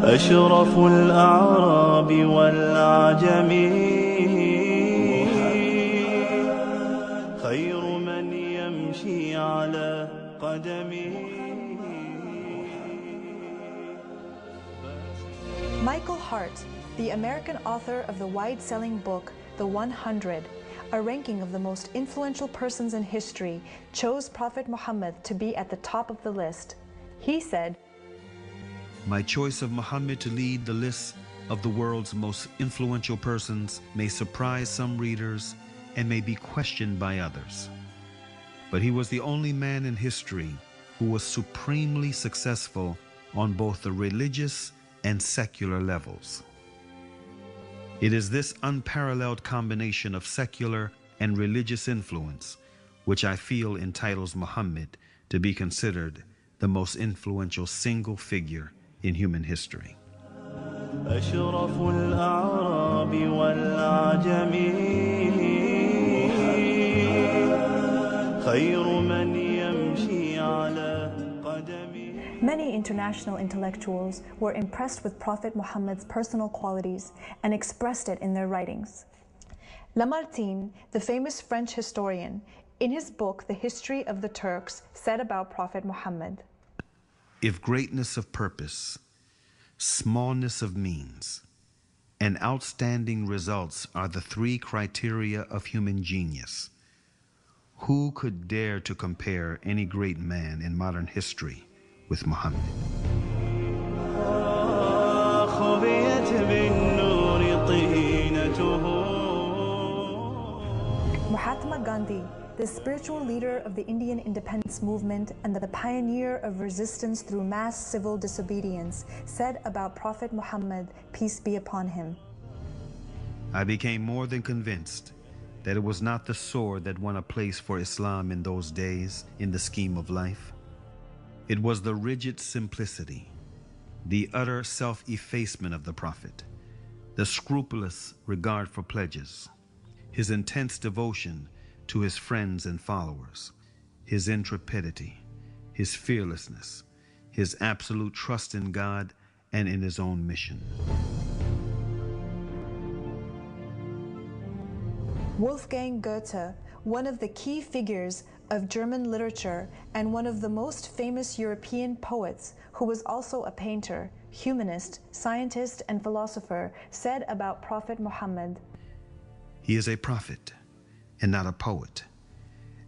أشرف الأعراب والعجم خير من يمشي على قدمه. Michael Hart, the American author of the wide-selling book The 100, a ranking of the most influential persons in history, chose Prophet Muhammad to be at the top of the list. He said, "My choice of Muhammad to lead the list of the world's most influential persons may surprise some readers and may be questioned by others. But he was the only man in history who was supremely successful on both the religious and secular levels. It is this unparalleled combination of secular and religious influence which I feel entitles Muhammad to be considered the most influential single figure in human history." أشرف الأعراب والعجم خير من يمشي على قدمه. Many international intellectuals were impressed with Prophet Muhammad's personal qualities and expressed it in their writings. Lamartine, the famous French historian, in his book The History of the Turks, said about Prophet Muhammad, "If greatness of purpose, smallness of means, and outstanding results are the three criteria of human genius, who could dare to compare any great man in modern history with Muhammad?" Mahatma Gandhi, the spiritual leader of the Indian independence movement and the pioneer of resistance through mass civil disobedience, said about Prophet Muhammad, peace be upon him, "I became more than convinced that it was not the sword that won a place for Islam in those days in the scheme of life. It was the rigid simplicity, the utter self-effacement of the Prophet, the scrupulous regard for pledges, his intense devotion to his friends and followers, his intrepidity, his fearlessness, his absolute trust in God and in his own mission." Wolfgang Goethe, one of the key figures of German literature and one of the most famous European poets, who was also a painter, humanist, scientist, and philosopher, said about Prophet Muhammad, "He is a prophet and not a poet,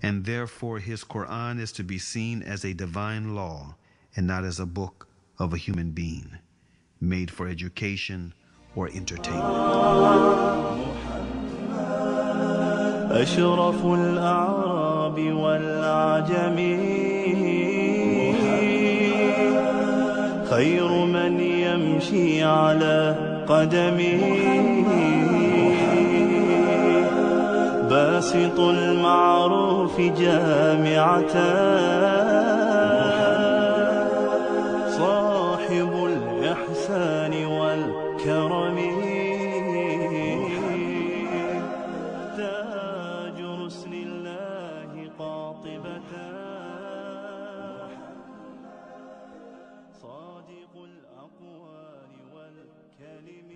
and therefore his Quran is to be seen as a divine law and not as a book of a human being, made for education or entertainment." أشرف الأعراب والعجم خير من يمشي على قدمه باسط المعروف جامعة صاحب الإحسان والكرم تاج رسل الله قاطبة صادق الأقوال والكلم